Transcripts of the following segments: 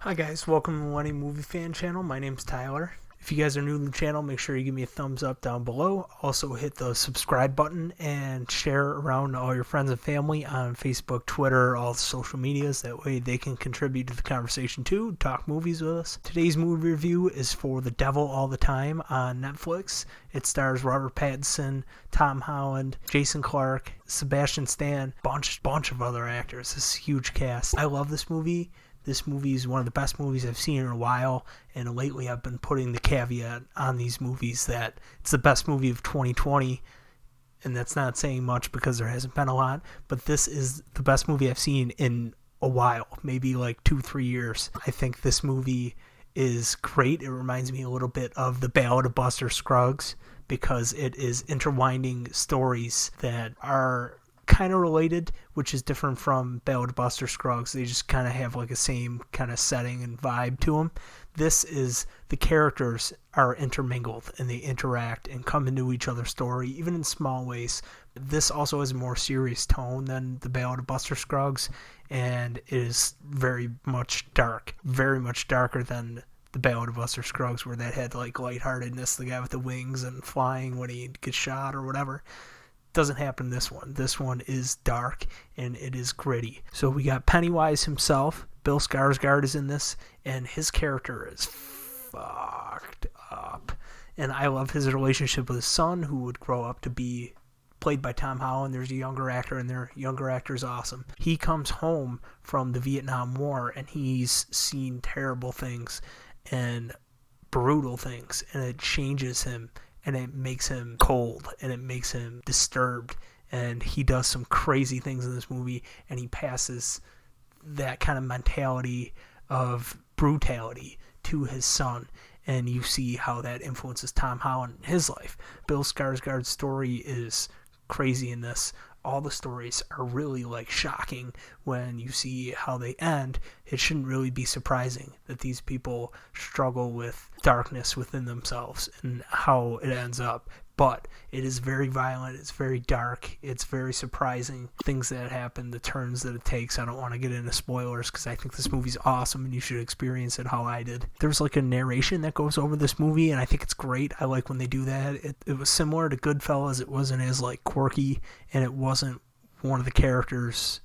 Hi guys, welcome to the Millennial Movie Fan channel. My name's Tyler. If you guys are new to the channel, make sure you give me a thumbs up down below. Also hit the subscribe button and share around to all your friends and family on Facebook, Twitter, all the social medias. That way they can contribute to the conversation too, talk movies with us. Today's movie review is for The Devil All the Time on Netflix. It stars Robert Pattinson, Tom Holland, Jason Clarke, Sebastian Stan, bunch of other actors. This huge cast. I love this movie. This movie is one of the best movies I've seen in a while, and lately I've been putting the caveat on these movies that it's the best movie of 2020, and that's not saying much because there hasn't been a lot, but this is the best movie I've seen in a while, maybe like 2-3 years. I think this movie is great. It reminds me a little bit of The Ballad of Buster Scruggs because it is intertwining stories that are kind of related, which is different from Ballad of Buster Scruggs. They just kind of have like a same kind of setting and vibe to them. This is the characters are intermingled and they interact and come into each other's story, even in small ways. This also has a more serious tone than the Ballad of Buster Scruggs, and it is very much darker than the Ballad of Buster Scruggs, where that had like lightheartedness, the guy with the wings and flying when he gets shot or whatever. Doesn't happen in this one. This one is dark and it is gritty. So we got Pennywise himself. Bill Skarsgård is in this, and his character is fucked up. And I love his relationship with his son, who would grow up to be played by Tom Holland. There's a younger actor, and their younger actor is awesome. He comes home from the Vietnam War, and he's seen terrible things and brutal things, and it changes him. And it makes him cold, and it makes him disturbed, and he does some crazy things in this movie, and he passes that kind of mentality of brutality to his son, and you see how that influences Tom Holland in his life. Bill Skarsgård's story is crazy in this. All the stories are really like shocking when you see how they end. It shouldn't really be surprising that these people struggle with darkness within themselves and how it ends up. But it is very violent, it's very dark, it's very surprising. Things that happen, the turns that it takes. I don't want to get into spoilers because I think this movie's awesome and you should experience it how I did. There's like a narration that goes over this movie, and I think it's great. I like when they do that. It was similar to Goodfellas. It wasn't as like quirky, and it wasn't one of the characters,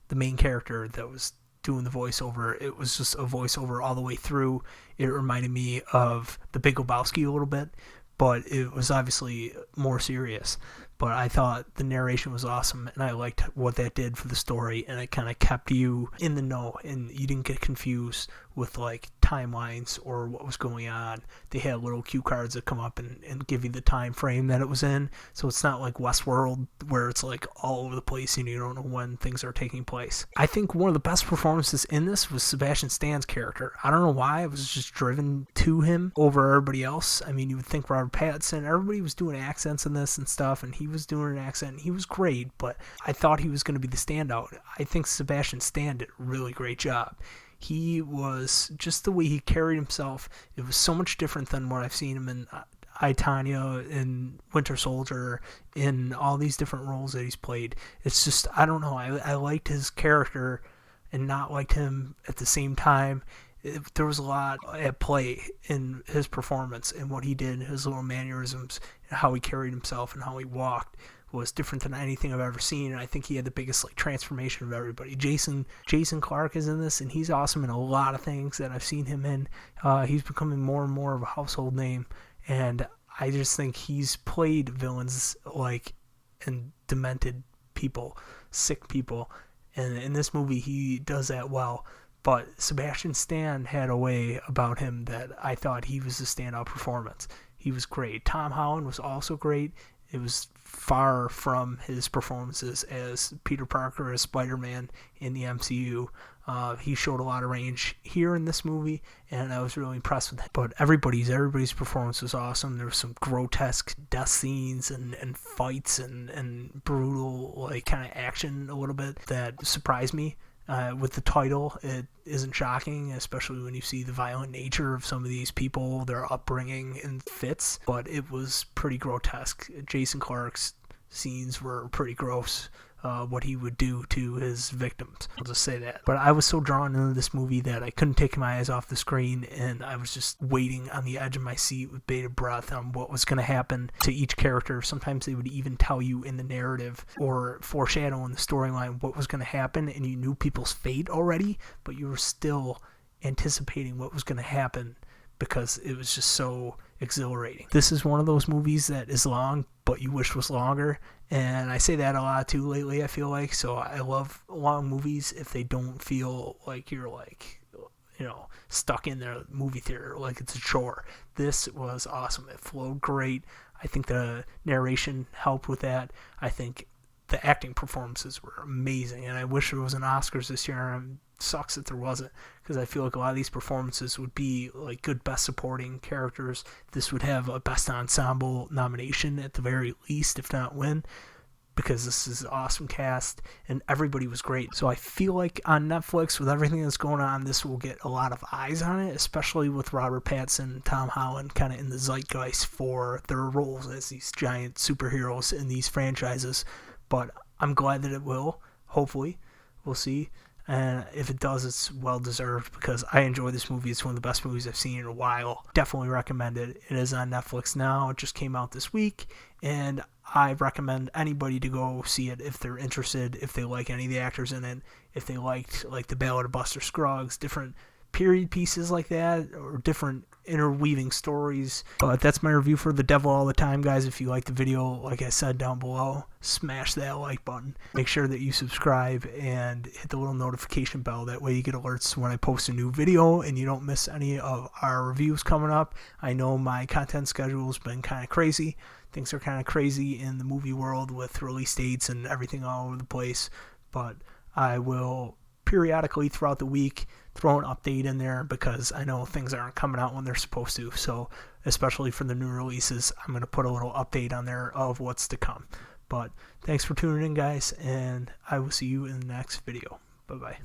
the main character that was doing the voiceover. It was just a voiceover all the way through. It reminded me of The Big Lebowski a little bit, but it was obviously more serious. But I thought the narration was awesome, and I liked what that did for the story, and it kind of kept you in the know, and you didn't get confused with like timelines or what was going on. They had little cue cards that come up and give you the time frame that it was in, so it's not like Westworld where it's like all over the place and you don't know when things are taking place. I think one of the best performances in this was Sebastian Stan's character. I don't know why, I was just driven to him over everybody else. I mean, you would think Robert Pattinson, everybody was doing accents in this and stuff, and he was doing an accent, and he was great, but I thought he was going to be the standout. I think Sebastian Stan did a really great job. He was, just the way he carried himself, it was so much different than what I've seen him in I, Tonya, in Winter Soldier, in all these different roles that he's played. It's just, I don't know, I liked his character and not liked him at the same time. There was a lot at play in his performance, and what he did, his little mannerisms, and how he carried himself and how he walked was different than anything I've ever seen, and I think he had the biggest like transformation of everybody. Jason Clarke is in this, and he's awesome in a lot of things that I've seen him in. He's becoming more and more of a household name, and I just think he's played villains like and demented people, sick people, and in this movie he does that well. But Sebastian Stan had a way about him that I thought he was a standout performance. He was great. Tom Holland was also great. It was far from his performances as Peter Parker, as Spider-Man in the MCU. He showed a lot of range here in this movie, and I was really impressed with it. But everybody's performance was awesome. There was some grotesque death scenes and fights and brutal like kind of action a little bit that surprised me. With the title, it isn't shocking, especially when you see the violent nature of some of these people, their upbringing and fits, but it was pretty grotesque. Jason Clarke's scenes were pretty gross. what he would do to his victims. I'll just say that. But I was so drawn into this movie that I couldn't take my eyes off the screen, and I was just waiting on the edge of my seat with bated breath on what was going to happen to each character. Sometimes they would even tell you in the narrative or foreshadow in the storyline what was going to happen, and you knew people's fate already, but you were still anticipating what was going to happen because it was just so exhilarating. This is one of those movies that is long, but you wish was longer, and I say that a lot too lately, I feel like. So I love long movies if they don't feel like you're like, stuck in the movie theater like it's a chore. This was awesome. It flowed great. I think the narration helped with that. I think the acting performances were amazing, and I wish there was an Oscars this year, and it sucks that there wasn't, because I feel like a lot of these performances would be like good best supporting characters. This would have a best ensemble nomination at the very least, if not win, because this is an awesome cast and everybody was great. So I feel like on Netflix, with everything that's going on, this will get a lot of eyes on it, especially with Robert Pattinson and Tom Holland kind of in the zeitgeist for their roles as these giant superheroes in these franchises. But I'm glad that it will. Hopefully. We'll see. And if it does, it's well-deserved, because I enjoy this movie. It's one of the best movies I've seen in a while. Definitely recommend it. It is on Netflix now. It just came out this week. And I recommend anybody to go see it if they're interested, if they like any of the actors in it, if they liked like The Ballad of Buster Scruggs, different period pieces like that, or different interweaving stories. But that's my review for The Devil All the Time, guys. If you like the video, like I said down below, smash that like button. Make sure that you subscribe and hit the little notification bell. That way you get alerts when I post a new video and you don't miss any of our reviews coming up. I know my content schedule has been kind of crazy. Things are kind of crazy in the movie world with release dates and everything all over the place, but I will periodically throughout the week throw an update in there, because I know things aren't coming out when they're supposed to. So especially for the new releases, I'm going to put a little update on there of what's to come. But thanks for tuning in, guys, and I will see you in the next video. Bye-bye.